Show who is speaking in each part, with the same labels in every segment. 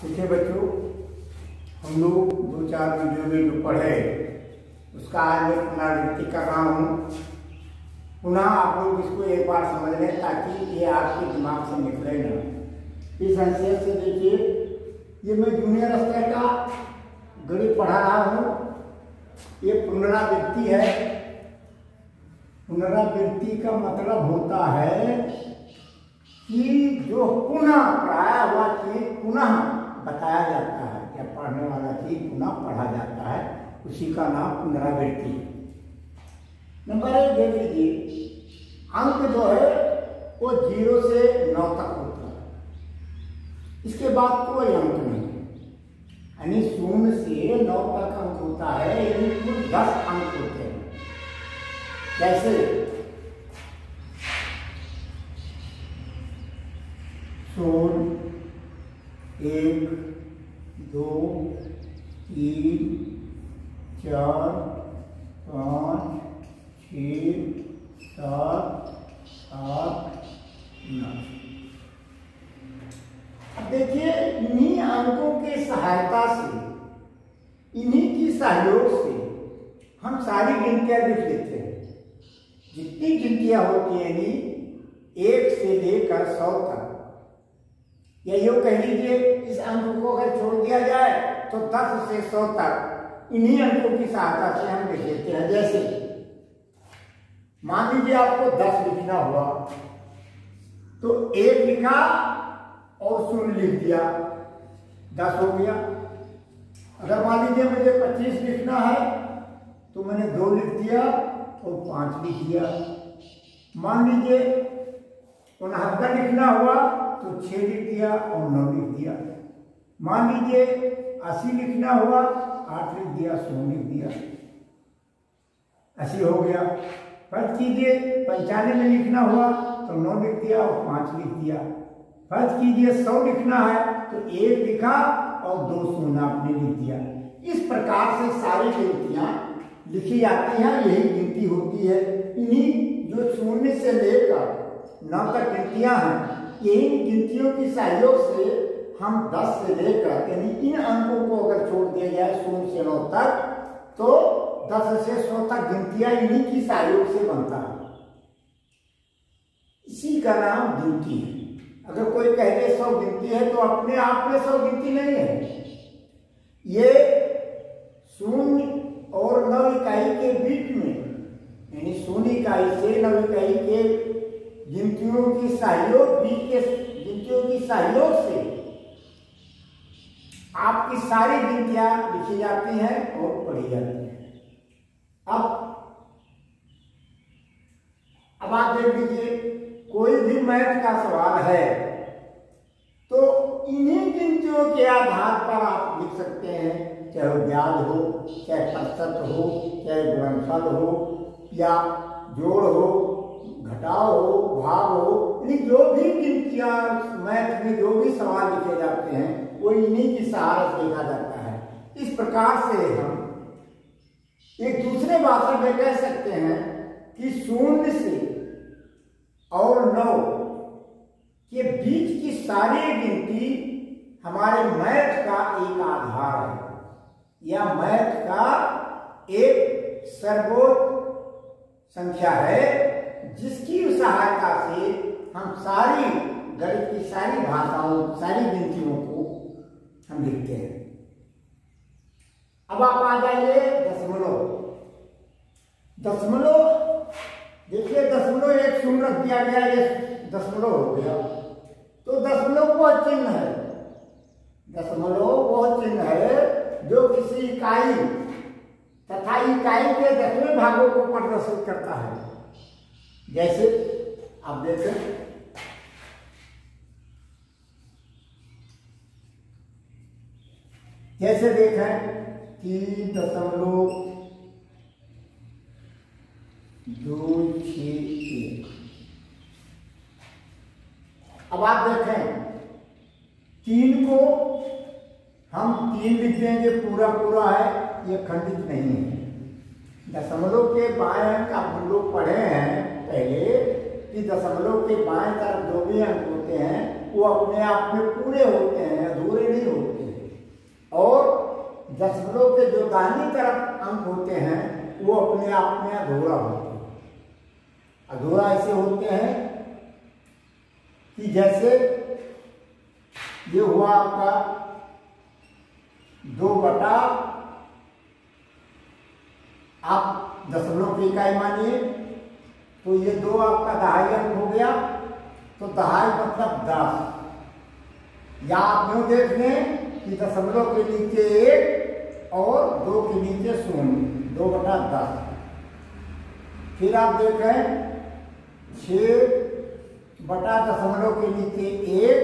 Speaker 1: देखिए बच्चों, हम लोग 2-4 वीडियो में जो पढ़े उसका आज मैं पुनरावृत्ति कर रहा हूँ। पुनः आप लोग इसको एक बार समझ लें ताकि ये आपके दिमाग से निकले ना। इस हैसियत से देखिए, ये मैं जूनियर स्तर का गणित पढ़ा रहा हूँ। ये पुनरावृत्ति है। पुनरावृत्ति का मतलब होता है कि जो पुनः पढ़ाया हुआ चीज पुनः बताया जाता है या पढ़ने वाला चीज पुनः पढ़ा जाता है, उसी का नाम पुनरावृत्ति है। नंबर 1 देख लीजिए, अंक जो है वो 0 से 9 तक होता है। इसके बाद कोई अंक नहीं, यानी 0 से 9 तक अंक होता है, यानी कुल 10 अंक होते हैं। जैसे 1, 2, 3, 4, 5, 6, 7, 8, 9। अब देखिए, इन्हीं अंकों के सहायता से, इन्हीं की सहयोग से हम सारी गिनतियां लिख लेते हैं। जितनी गिनतियां होती हैं, यानी 1 से लेकर 100 तक, या यूं कह लीजिए इस अंक को अगर छोड़ दिया जाए तो 10 से 100 तक इन्हीं अंकों की सहायता से हम लिख लेते हैं। जैसे मान लीजिए आपको 10 लिखना हुआ तो 1 लिखा और 0 लिख दिया, 10 हो गया। अगर मान लीजिए मुझे 25 लिखना है तो मैंने 2 लिख दिया और 5 लिख दिया। मान लीजिए 69 लिखना हुआ तो 6 लिख दिया और 9 लिख दिया। मान लीजिए 80 लिखना हुआ, 8 लिख दिया, 100 लिख दिया। 80 हो गया। फर्ज कीजिए 95 लिखना हुआ तो 9 लिख दिया और 5 लिख दिया। फर्ज कीजिए 100 लिखना है तो 1 लिखा और 2 शून्य आपने लिख दिया। इस प्रकार से सारी गिनतियां लिखी जाती हैं। यही गिनती होती है। इन्हीं जो 0 से लेकर 9 तक गिनतियां हैं, यही गिनतियों की सहयोग से हम 10 से लेकर, यानी इन अंकों को अगर छोड़ दिया जाए 0 से 9 तक, तो 10 से 100 तक गिनतियां इन्हीं की सहयोग से बनता है। इसी का नाम गिनती है। अगर कोई कह दे 100 गिनती है तो अपने आप में 100 गिनती नहीं है। ये 0 और 9 इकाई के बीच में, यानी 0 इकाई से 9 इकाई के गिनतियों की सहयोग, बीच के गिनतियों की सहयोग से आपकी सारी गिनतियां लिखी जाती हैं और पढ़ी जाती हैं। अब आप देख लीजिए, कोई भी मैथ का सवाल है तो इन्हीं गिनतियों के आधार पर आप लिख सकते हैं, चाहे वो ब्याज हो, चाहे प्रतिशत हो, चाहे गुणनफल हो, या जोड़ हो, घटाव हो, भाग हो, जो भी गिनतियां मैथ में जो भी सवाल लिखे जाते हैं वो इन्हीं की सहारा से लिखा जाता है। इस प्रकार से हम एक दूसरे भाषा में कह सकते हैं कि 0 से और 9 के बीच की सारी गिनती हमारे मैथ का एक आधार है, या मैथ का एक सर्वोच्च संख्या है, जिसकी सहायता से हम सारी गणित की सारी भाषाओं, सारी गिनतियों को हम लिखते हैं। अब आप आ जाइए दशमलव। देखिए, दशमलव 1 0 रख दिया गया, ये दशमलव हो गया। तो दशमलव वो चिन्ह है, दशमलव वो चिन्ह है जो किसी इकाई तथा इकाई के 10वें भागों को प्रदर्शित करता है। जैसे आप देखें, जैसे देखें 3.261। अब आप देखें 3 को हम 3 लिख देंगे, पूरा पूरा है, ये खंडित नहीं है। दशमलव के बाएं अंक आप हम लोग पढ़े हैं पहले कि दशमलव के बाएं तरफ जो भी अंक होते हैं वो अपने आप में पूरे होते हैं, अधूरे नहीं होते हैं। और दशमलव के जो दाहिनी तरफ अंक होते हैं वो अपने आप में अधूरा होते हैं। अधूरा ऐसे होते हैं कि जैसे ये हुआ आपका 2 बटा, आप दशमलव की इकाई मानिए तो ये 2 आपका दहाई अंक हो गया, तो दहाई मतलब 10। या आप यूं देख लें कि दशमलव के नीचे 1 और 2 के नीचे 0, 2 बटा 10। फिर आप देखें 6 बटा दशमलव के नीचे 1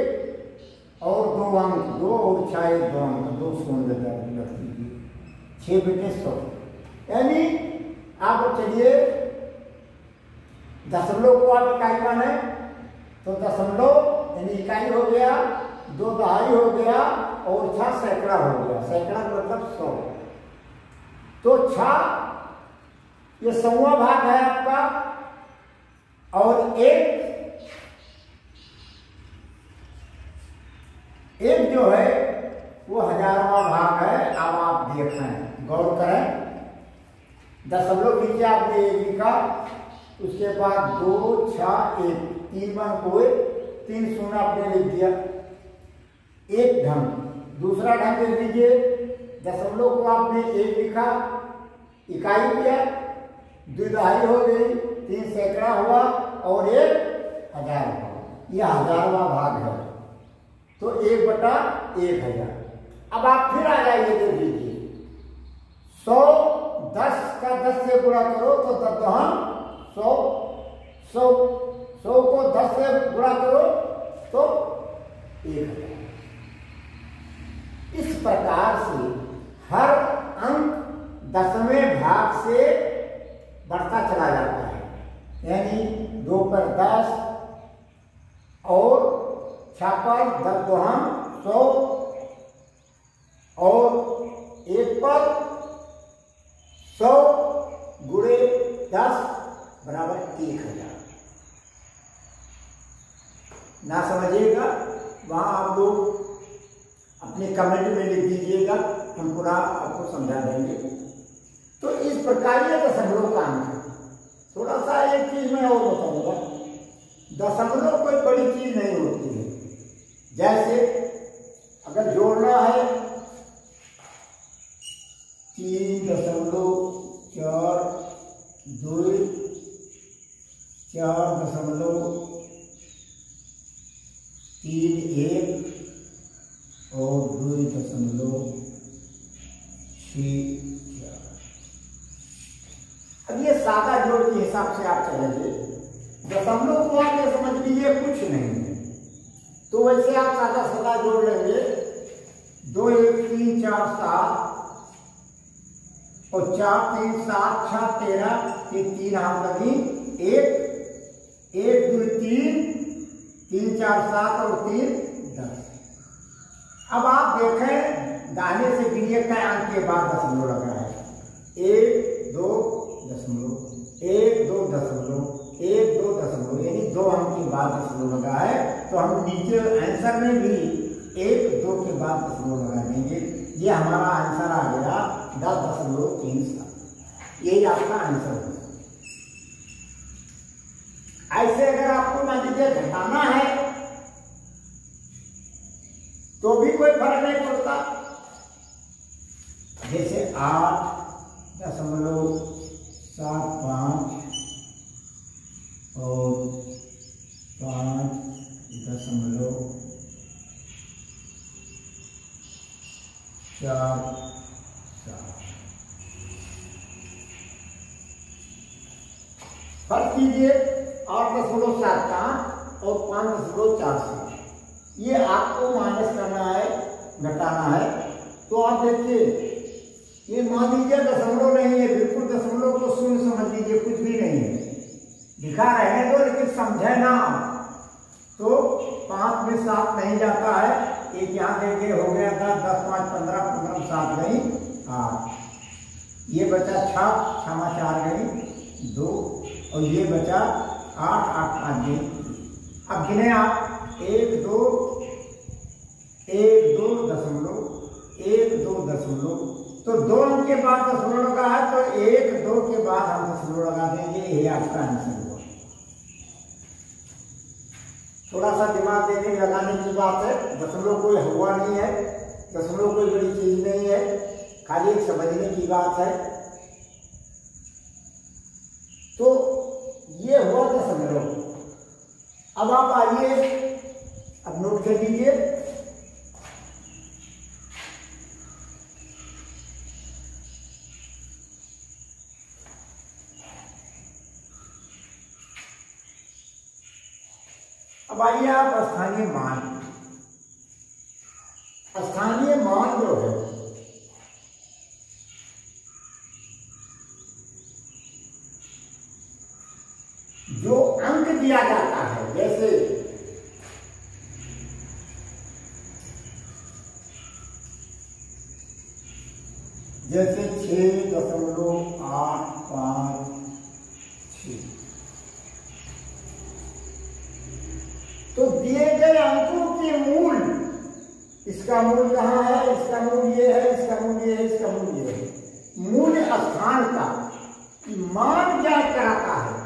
Speaker 1: और 2 अंक, 2 और 6 2 अंक, 2 शून्य रख दीजिए, 6 बटे 100। यानी आप चलिए दशमलव को आप इकाई माने तो दशमलव यानी इकाई हो गया, 2 दहाई हो गया और 6 सैकड़ा हो गया। सैकड़ा मतलब 100। तो 6 ये 100वां भाग है आपका, और एक जो है वो 1000वां भाग है। अब आप देखें, गौर करें, दशमलव नीचे आपने 1 लिखा, उसके बाद 2 6 1, 3 अंक हुए, 3 शून्य आपने लिख दिया। एक ढंग। दूसरा ढंग देख लीजिए, दशमलव को आपने 1 लिखा, इकाई किया, 2 दहाई हो गई, 3 सैकड़ा हुआ और 1 1000 हुआ। यह 1000वां भाग है, तो 1 बटा 1000। अब आप फिर आ जाइए, देख लीजिए 100 10 का 10 से गुणा करो तो 10 100, 100 को 10 से गुणा करो तो 1000। इस प्रकार से हर अंक 10वें भाग से बढ़ता चला जाता है। यानी 2 पर 10 और 6 पर 10 2 100 और 1 पर 100 गुणे 10 बराबर 1000। ना समझिएगा वहां आप लोग अपने कमेंट में लिख दीजिएगा, हम पूरा आपको समझा देंगे। तो इस प्रकार ये दशमलव का अंक है। थोड़ा सा एक चीज मैं और बताऊंगा, दशमलव कोई बड़ी चीज नहीं होती है। जैसे अगर जोड़ना है 3.42 4.31 और 2.64। अब ये सादा जोड़ के हिसाब से आप चलेंगे, दशमलव को आप ये समझ लीजिए कुछ नहीं है, तो वैसे आप सादा सादा जोड़ लेंगे। 2 1 3 4 7 और 4 3 7 6 13, ये 3 हाथ लगी, 1 1 2 3 3 4 7 और 3 10। अब आप देखें दाहिने से गिनिए कई अंक के बाद दशमलव लगा है। 1 2 दशमलव 1 2 दशमलव 1 2 दशमलव, यानी 2 अंक के बाद दशमलव लगा है। तो हम नीचे आंसर में भी 1 2 के बाद दशमलव लगा देंगे। ये हमारा आंसर आ गया 10.37। यही आपका आंसर है। ऐसे अगर आपको मान लीजिए घटाना है तो भी कोई फर्क नहीं पड़ता। जैसे 8.75 और 5.4 फर्क कीजिए 8.75 और 5.47। ये आपको माइनस करना है, घटाना है। तो आप देखिए, ये मान लीजिए दशमलव नहीं है, बिल्कुल दशमलव को शून्य समझ लीजिए, कुछ भी नहीं है, दिखा रहने दो, लेकिन समझे ना। तो 5 में 7 नहीं जाता है, एक यहाँ देखिए हो गया था 10 5 15 15 में 7 गई 8, ये बचा 6 4 गई 2 और ये बचा 8 8 5 गई। अब गिने आप 1 2 बार दशमलव लगा है तो 1 2 के बाद हम दशमलव लगा देंगे, ये आपका आंसर हुआ। थोड़ा सा दिमाग देने लगाने की बात है, दशमलव कोई हुआ नहीं है, दशमलव कोई बड़ी चीज नहीं है, खाली एक समझने की बात है। तो ये हुआ दशमलव। अब आप आइए, अब नोट कर लीजिए। अब आइए आप स्थानीय मान। स्थानीय मान जो है जो अंक दिया जाता है, जैसे जैसे 6.856, तो दिए गए अंकों के मूल, इसका मूल कहाँ है, इसका मूल ये है, इसका मूल ये है, इसका मूल ये है, मूल स्थान का मान ज्ञात कराता है।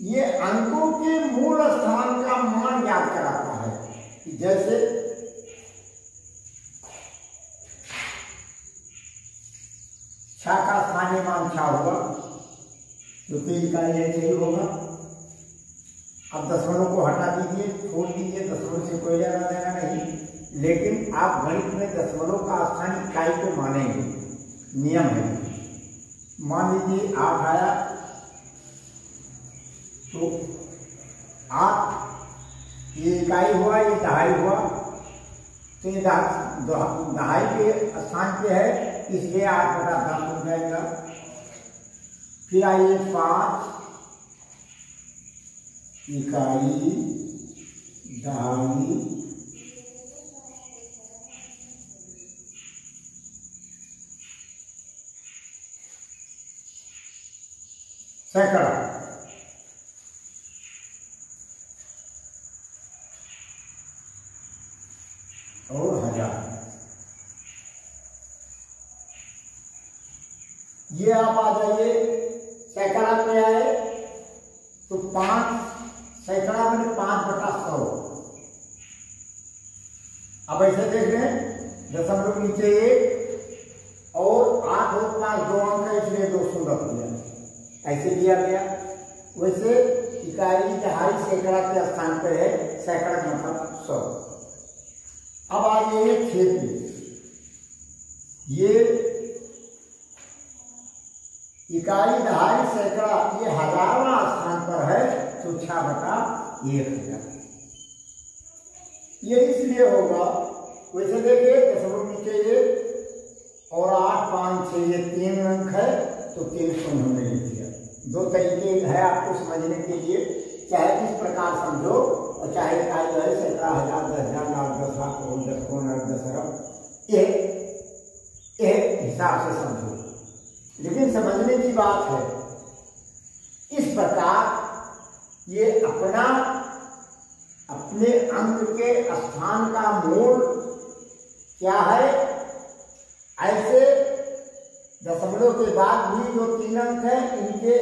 Speaker 1: ये अंकों के मूल स्थान का मान ज्ञात कराता है। जैसे छा का स्थानीय मान छा हुआ, क्योंकि इकाई ऐसे ही होगा। अब दशमलव को हटा दीजिए, छोड़ दीजिए, दशमलव से कोई लेना देना नहीं, लेकिन आप गणित में दशमलव का स्थान इकाई को मानेंगे, नियम है। मान लीजिए 8 आया तो 8 ये इकाई हुआ, ये दहाई हुआ, तो ये दहाई के स्थान पे है, इसलिए 8/10 हो जाएगा। फिर आइए 5 इकाई दहाई सैकड़ा, और 1000। ये आप आ जाइए सैकड़ा पे आए तो 5 सैकड़ा में 5/100। अब ऐसे देख रहे हैं, दशमलव नीचे 1 और 8 और 5 2 अंक है, इसलिए 200 रख दिया, ऐसे दिया गया। वैसे इकाई दहाई सैकड़ा के स्थान पर है, सैकड़ा मतलब 100। अब आ जाइए 6 पे, ये इकाई दहाई सैकड़ा ये 1000वां स्थान पर है, तो 6/1000। ये इसलिए होगा, वैसे देखिए दशमलव नीचे 1 और 8 5 6 ये 3 अंक है, तो 300 हमने लिख दिया। 2 तरीके है आपको समझने के लिए, चाहे किस प्रकार समझो, और चाहे इकाई जो है सैकड़ा, 1000 10,000 लाख 10 लाख करोड़ 10 करोड़ 10 अरब, ये हिसाब से समझो। लेकिन समझने की बात है, इस प्रकार ये अपने अंक के स्थान का मूल क्या है, ऐसे दशमलव के बाद भी जो 3 अंक है, इनके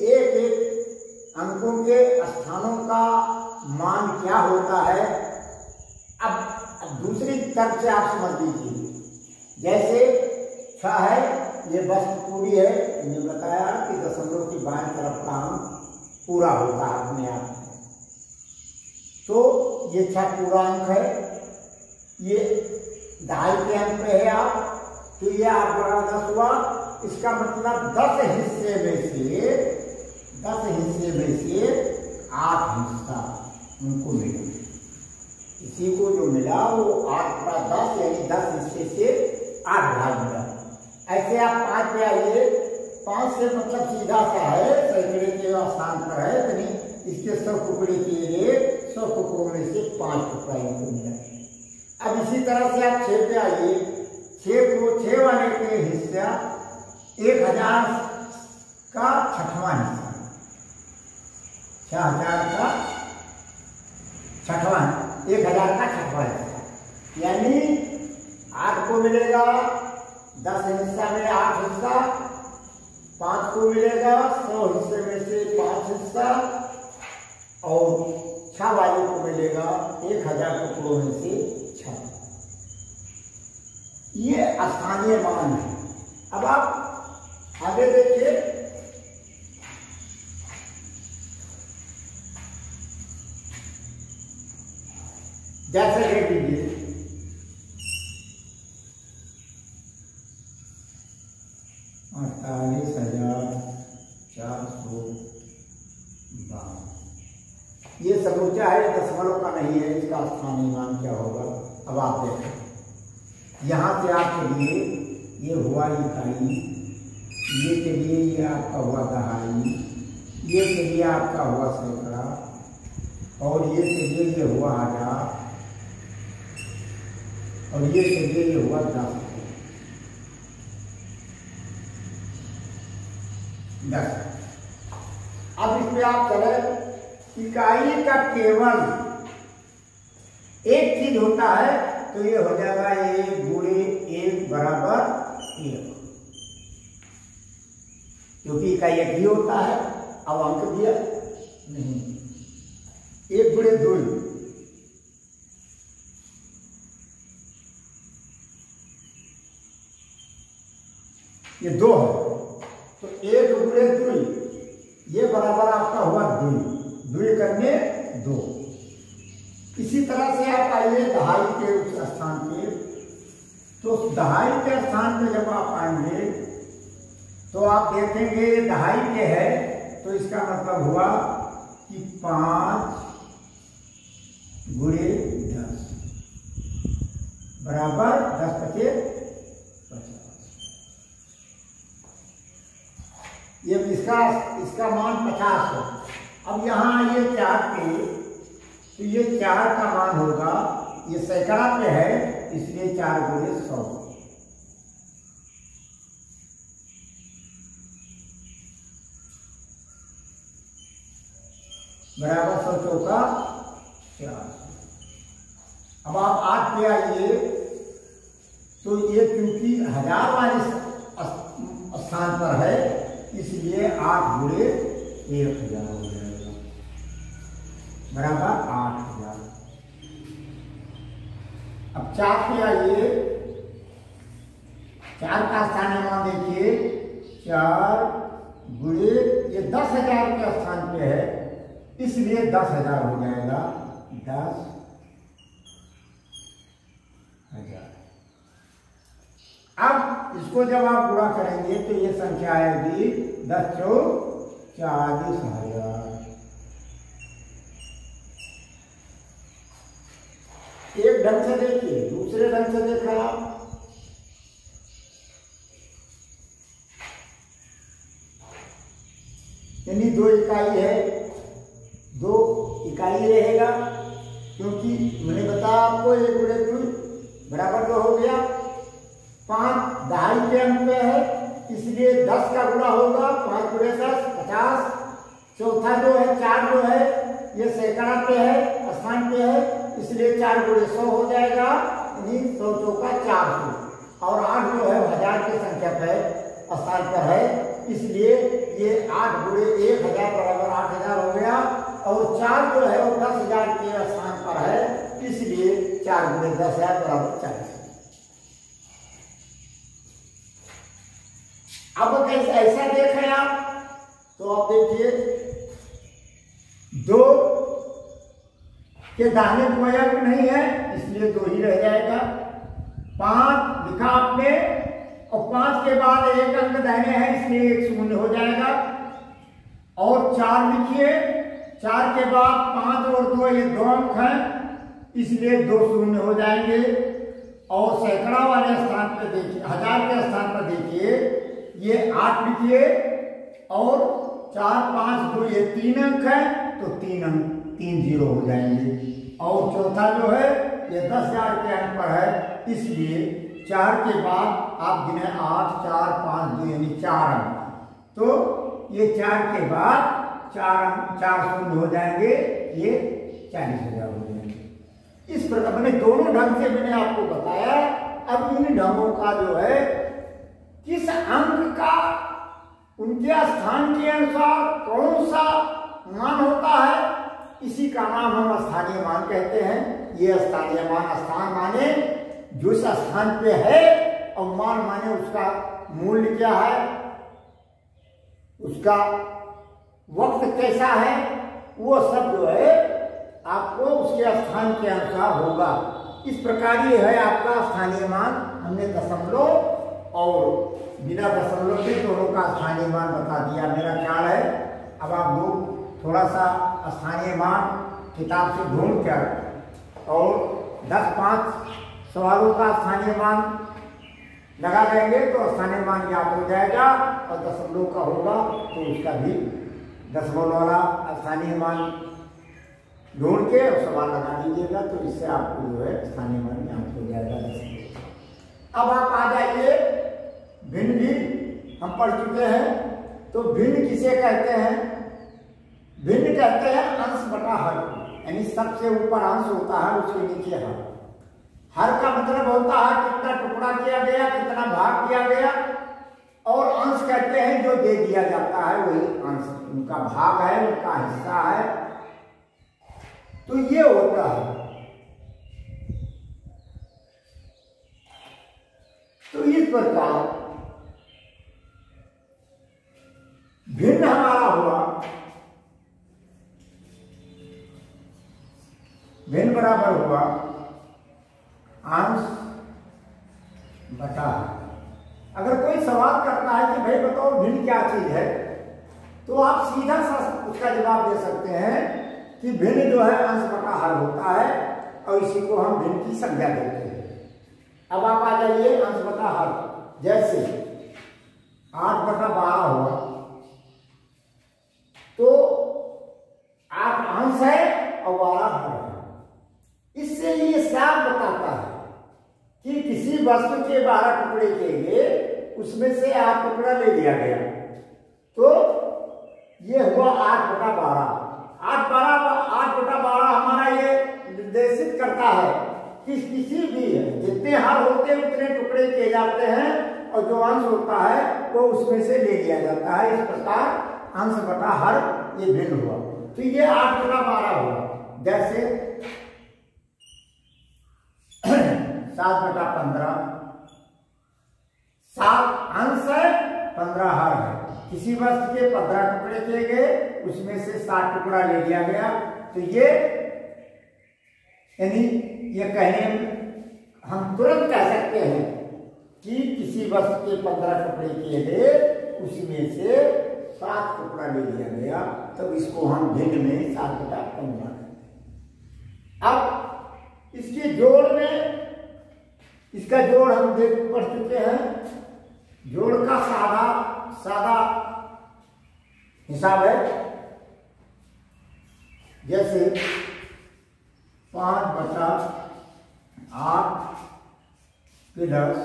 Speaker 1: एक एक अंकों के स्थानों का मान क्या होता है। अब दूसरी तरफ से आप समझ लीजिए, जैसे 6 है, ये वस्तु पूरी है, मैंने बताया कि दशमलव की बाएं तरफ का अंक पूरा होता है अपने आप में, तो ये 6 पूरा अंक है। ये दहाई के अंक पे है आप, तो ये 8/10 हुआ, इसका मतलब 10 हिस्से में से 8 हिस्सा उनको मिला। इसी को जो मिला वो 8/10 यानी 10 हिस्से से 8 भाग मिला। ऐसे आप 5 पे आइए, 5 से मतलब सीधा सा है, सैकड़े के स्थान पर है, यानी इसके 100 टुकड़े किए गए, 100 टुकड़ों में से 5 टुकड़ा इनको मिला। अब इसी तरह से आप 6 पे आइए, 6 वाले के हिस्सा 1000 का 6वां हिस्सा, 6000 का यानी 8 को मिलेगा 10 हिस्सा में 8 हिस्सा, 5 को मिलेगा 100 हिस्से में से 5 हिस्सा, और 6 वाले को मिलेगा 1000 टुकड़ों में से 6। ये स्थानीय मान है। अब आप आगे देखिए, जैसे देख लीजिए 48,452, ये समूचा है, दशमलव का नहीं है, इसका स्थानीय मान क्या होगा। अब आप देखें, यहाँ से आपके लिए ये हुआ इकाई, ये के लिए ये आपका हुआ दहाई, ये के लिए आपका हुआ सैकड़ा, और ये के लिए ये हुआ 1000, और ये के लिए ये हुआ 10। अब इसमें आप चले, इकाई का केवल एक चीज होता है तो ये हो जाएगा 1 गुणे 1 बराबर 1, क्योंकि इकाई एक ही होता है। अब अंक दिया नहीं, 1 गुणे 2, ये 2 है, तो 1 गुणे 2 ये बराबर आपका हुआ 2, 2 करने 2। इसी तरह से आप आइए दहाई के उस स्थान पे, तो दहाई के स्थान पे जब आप आएंगे तो आप देखेंगे दहाई के है, तो इसका मतलब हुआ कि 5 गुणे 10 बराबर 10 पचे 50। ये इसका मान 50 है। अब यहाँ ये 4 पे, तो ये 4 का मान होगा, ये सैकड़ा पे है इसलिए 4 गुणे 100 बराबर 100 चौका 4। अब आप 8 पे आइए, तो ये क्योंकि 1000 वाले स्थान पर है इसलिए 8 गुणे 1000 हो जाएगा बराबर 8000। अब 4 पे आइए, 4 का स्थानीय मान देखिए, 4 गुणे ये 10,000 के स्थान पे है इसलिए 10,000 हो जाएगा 10,000। अब इसको जब आप गुणा करेंगे तो ये संख्या आएगी 10 चौक 40,000। एक ढंग से देखिए, दूसरे ढंग से देखा आप, यानी 2 इकाई है, 2 इकाई रहेगा, क्योंकि मैंने बताया आपको 1 गुणे 2 बराबर 2 हो गया। 5 दहाई के अंक पे है इसलिए 10 का गुणा होगा, 5 गुणे 10 50। चौथा जो है 4 जो है ये सैकड़ा पे है, स्थान पे है, इसलिए 4 गुणे 100 हो जाएगा, यानी 100 चौका 400। और 8 जो है 1000 की संख्या पे स्थान पर है इसलिए ये 8 गुणे 1000 बराबर 8000 हो गया। और 4 जो है वो 10,000 के स्थान पर है इसलिए 4 गुणे 10,000 बराबर 40। अब कैसे ऐसा देखें आप, तो आप देखिए 2 के दाहिने कोई अंक नहीं है इसलिए 2 ही रह जाएगा। 5 लिखा आपने और 5 के बाद 1 अंक दाहिने है इसलिए 1 शून्य हो जाएगा। और 4 लिखिए, 4 के बाद 5 और 2 ये 2 अंक हैं इसलिए 2 शून्य हो जाएंगे। और सैकड़ा वाले स्थान पर देखिए, 1000 के स्थान पर देखिए ये 8 लिखिए और 4 5 2 ये 3 अंक है तो 3 अंक 3 जीरो हो जाएंगे। और चौथा जो है ये 10,000 के अंक पर है इसलिए 4 के बाद आप गिने 8 4 5 2 यानी 4 अंक, तो ये 4 के बाद 4 शून्य हो जाएंगे, ये 40,000 हो जाएंगे। इस प्रकार मैंने दोनों ढंग से मैंने आपको बताया। अब इन ढंगों का जो है किस अंक का उनके स्थान के अनुसार कौन सा मान होता है, इसी का नाम हम स्थानीय मान कहते हैं। ये स्थानीय मान, स्थान माने जिस स्थान पे है, और मान माने उसका मूल्य क्या है, उसका वक्त कैसा है, वो सब जो है आपको उसके स्थान के अनुसार होगा। इस प्रकार ये है आपका स्थानीय मान। हमने दशमलव और बिना दशमलव के दोनों का स्थानीय मान बता दिया, मेरा ख्याल है। अब आप लोग थोड़ा सा स्थानीय मान किताब से ढूंढ कर और 10-5 सवालों का स्थानीय मान लगा देंगे तो स्थानीय मान याद हो जाएगा, और दशमलव का होगा तो उसका भी दशमलव वाला स्थानीय मान ढूंढ के और सवाल लगा दीजिएगा, तो इससे आपको जो है स्थानीय मान याद हो जाएगा दशमलव। अब आप आ जाइए, भिन्न भी हम पढ़ चुके हैं। तो भिन्न किसे कहते हैं? भिन्न कहते हैं अंश बटा हर, यानी सबसे ऊपर अंश होता है, उसके नीचे हर। हर का मतलब होता है कितना टुकड़ा किया गया, कितना भाग किया गया, और अंश कहते हैं जो दे दिया जाता है वही अंश, उनका भाग है, उनका हिस्सा है। तो ये होता है। तो इस प्रकार भिन्न हमारा हुआ, भिन्न बराबर हुआ अंश बटा। अगर कोई सवाल करता है कि भाई बताओ भिन्न क्या चीज है, तो आप सीधा सा उसका जवाब दे सकते हैं कि भिन्न जो है अंश बटा हर होता है, और इसी को हम भिन्न की संज्ञा देते हैं। अब आप आ जाइए अंश बटा हर। जैसे 8/12 हुआ, तो 8 अंश है और 12 हर है। इससे ये साफ बताता है कि किसी वस्तु के 12 टुकड़े किए गए, उसमें से 8 टुकड़ा ले लिया गया, तो ये हुआ 8/12। 8/12 हमारा ये निर्देशित करता है कि किसी भी जितने हर होते हैं उतने टुकड़े किए जाते हैं, और जो अंश होता है वो उसमें से ले लिया जाता है। इस प्रकार अंश बटा हर ये भिन्न हुआ। तो ये 8/12 हुआ। जैसे 7/15, 7 अंश है, 15 हर है। किसी वस्तु के 15 टुकड़े किए गए, उसमें से 7 टुकड़ा ले लिया गया, तो ये यानी ये कहने हम तुरंत कह सकते हैं कि किसी वस्तु के 15 टुकड़े किए गए, उसमें से 7 टुकड़ा ले लिया गया, तब इसको हम भिन्न में 7/15। अब इसके जोड़ में, इसका जोड़ हम देख पढ़ चुके हैं। जोड़ का सादा हिसाब है। जैसे 5/8 प्लस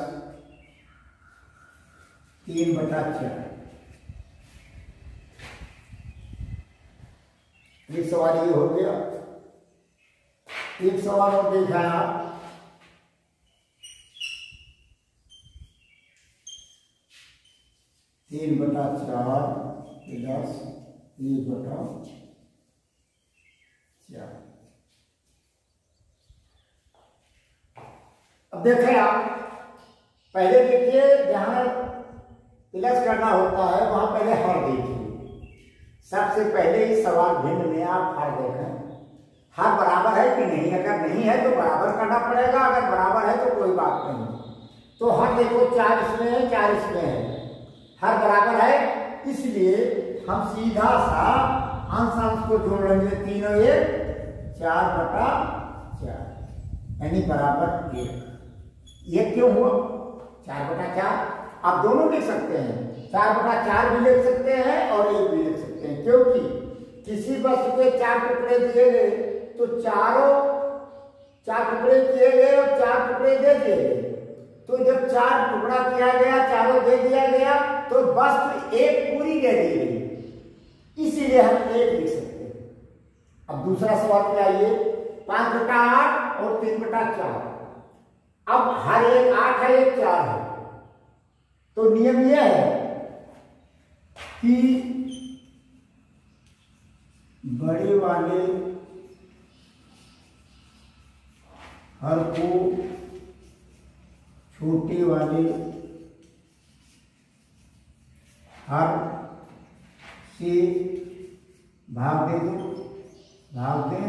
Speaker 1: 3/4। एक सवाल ये हो गया। एक सवाल और देखा है आप, 3/4 प्लस 1/4। अब देखें आप, पहले देखिए जहां प्लस करना होता है वहां पहले हर देखिए। सबसे पहले इस सवाल भिन्न में आप हर देखें, हर बराबर है कि नहीं। अगर नहीं है तो बराबर करना पड़ेगा, अगर बराबर है तो कोई बात नहीं। तो हर देखो 4 इसमें है, 4 इसमें है, हर बराबर है, इसलिए हम सीधा सा अंश अंश को जोड़ लेंगे। 3 और 1 4/4, यानी बराबर 1। ये क्यों हुआ? 4/4 आप दोनों लिख सकते हैं, 4/4 भी लिख सकते हैं और 1 भी लिख सकते हैं, क्योंकि किसी वस्तु के 4 टुकड़े दिए गए तो 4 टुकड़े किए गए और 4 टुकड़े दे दिए गए। तो जब 4 टुकड़ा किया गया, चारों दे दिया गया, तो वस्तु 1 पूरी दे दी गई, इसीलिए हम 1 लिख सकते हैं। अब दूसरा सवाल पे आइए। 5/8 और 3/4। अब हर एक 8 है, एक 4 है, तो नियम यह है कि बड़े वाले हर को छोटे वाले हर से भाग दे दो, भाग दें।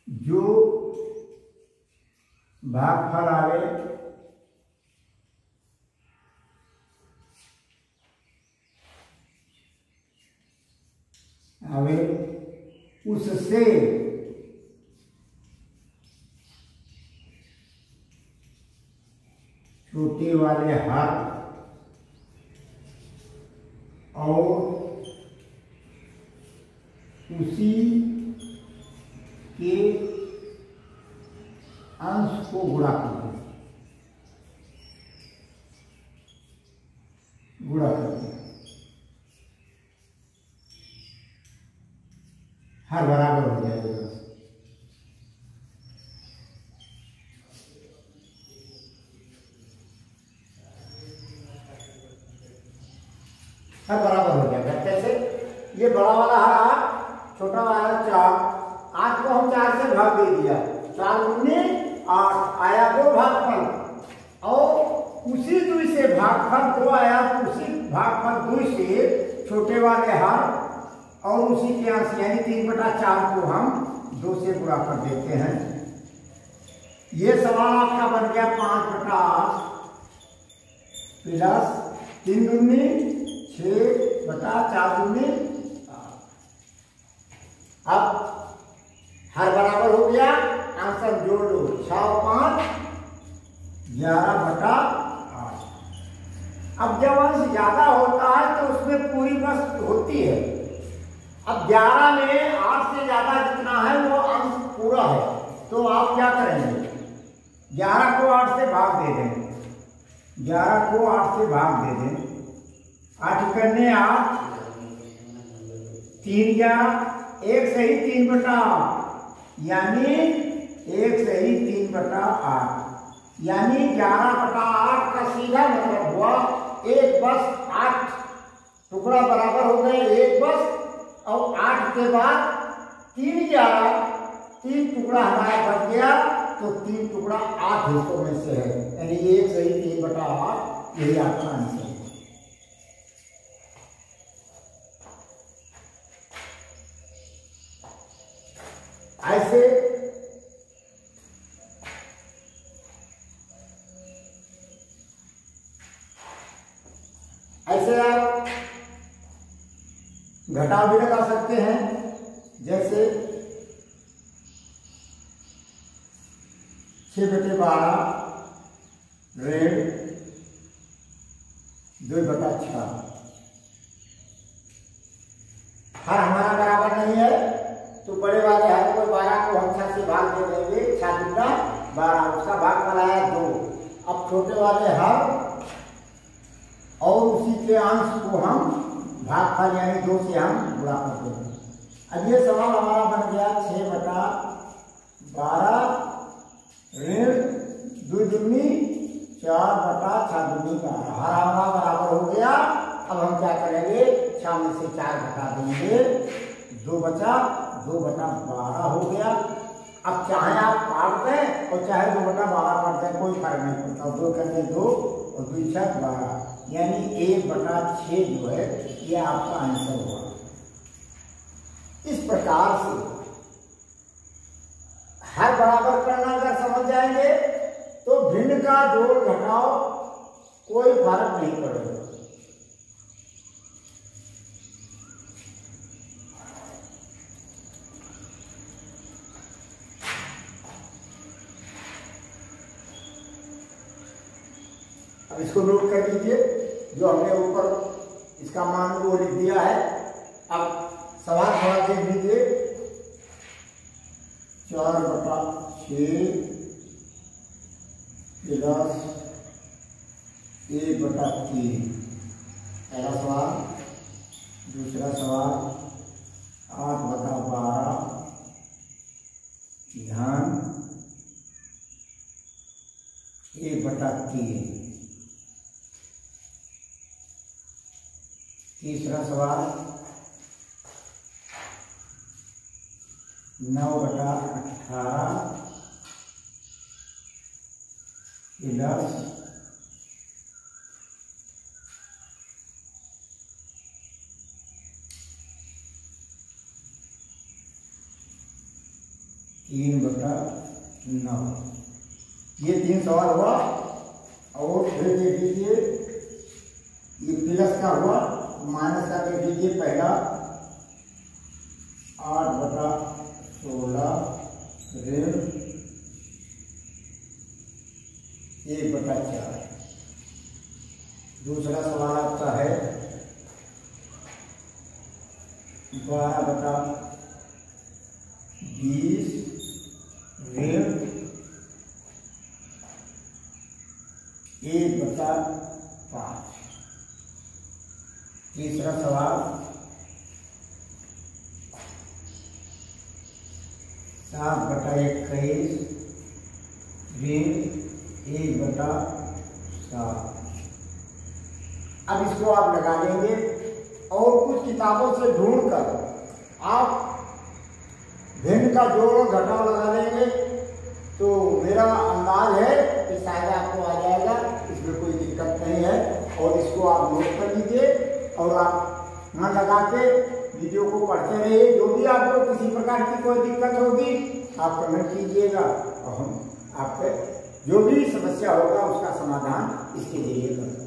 Speaker 1: जो भागफल आवे उससे छोटे वाले हर और उसी के अंश को गुणा करते हैं, गुणा करते हैं। हर बराबर हो जाएगा। हर बराबर हो जाएगा। कैसे? ये बड़ा वाला हर 8, छोटा वाला 4। 8 को हम 4 से भाग दे दिया, 4 दूनी 8, आया 2 भागफल, और उसी 2 से भागफल 2 आया, तो उसी भागफल 2 से छोटे वाले हर और उसी के अंश यानी 3/4 को हम 2 से गुणा कर देते हैं। ये सवाल आपका बन गया 5/8 प्लस 3 दूनी 6/4 दूनी। अब हर बराबर हो गया, आंसर जोड़ लो, 6 और 5 11/8। अब जब अंश ज्यादा होता है तो उसमें पूरी बस होती है। अब 11 में 8 से ज्यादा जितना है वो अंश पूरा है, तो आप क्या करेंगे? 11 को 8 से भाग दे दें, 11 को 8 से भाग दे दें। 8 करने 8, 3 11, 1 सही 3/8, यानी 1 सही 3/8, यानी 11/8 का सीधा मतलब हुआ 1 बस 8 टुकड़ा बराबर हो गए, 1 बस, और 8 के बाद 3 11, 3 टुकड़ा हमारा बच गया, तो 3 टुकड़ा 8 हिस्सों में से है, यानी 1 सही 3/8, यही आपका आंसर है। ऐसे आप घटाव भी लगा सकते हैं, जैसे 6/12 ऋण 2/6। हर हमारा बराबर नहीं है, तो बड़े वाले हर को 12 को हम 6 से भाग दे देंगे, 6 दूना 12, उसका भाग बनाया 2। अब छोटे वाले हर और उसी के अंश को हम भागफल यानी 2 से हम गुणा करते हैं। अब ये सवाल हमारा बन गया 6/12 ऋण 2 दूनी 4/6 दूनी 12। हर हमारा बराबर हो गया। अब हम क्या करेंगे? 6 में से 4 घटा देंगे, 2 बचा, 2/12 हो गया। अब चाहे आप काट दें और चाहे 2/12 काट दें, कोई फर्क नहीं पड़ता। 2 करके 2 और 2 6 12, यानी 1/6 जो है ये आपका आंसर हुआ। इस प्रकार से हर बराबर करना अगर समझ जाएंगे तो भिन्न का जोड़ घटाव कोई फर्क नहीं पड़ेगा। अब इसको नोट कर लीजिए, जो हमने ऊपर इसका मान वो लिख दिया है। अब सवाल थोड़ा देख लीजिए, 4/6 प्लस 1/3, पहला सवाल। दूसरा सवाल 8/12 तीसरा सवाल 9/18 प्लस 3/9। ये 3 सवाल हुआ। और फिर देख लीजिए ये प्लस का हुआ, माइनस का देख लीजिए। पहला 8/16 ऋण 1/4। दूसरा सवाल आपका है 12/20 ऋण 1/5। तीसरा सवाल 7/21 ऋण 1/7। अब इसको आप लगा लेंगे और कुछ किताबों से ढूंढकर आप भिन्न का जोड़ और घटाव लगा लेंगे तो मेरा अंदाज है कि शायद आपको आ जाएगा। इसमें कोई दिक्कत नहीं है। और इसको आप नोट कर लीजिए और आप मन लगा के वीडियो को पढ़ते रहिए। जो भी आपको किसी प्रकार की कोई दिक्कत होगी आप कमेंट कीजिएगा और हम आपके जो भी समस्या होगा उसका समाधान इसके जरिए करेंगे।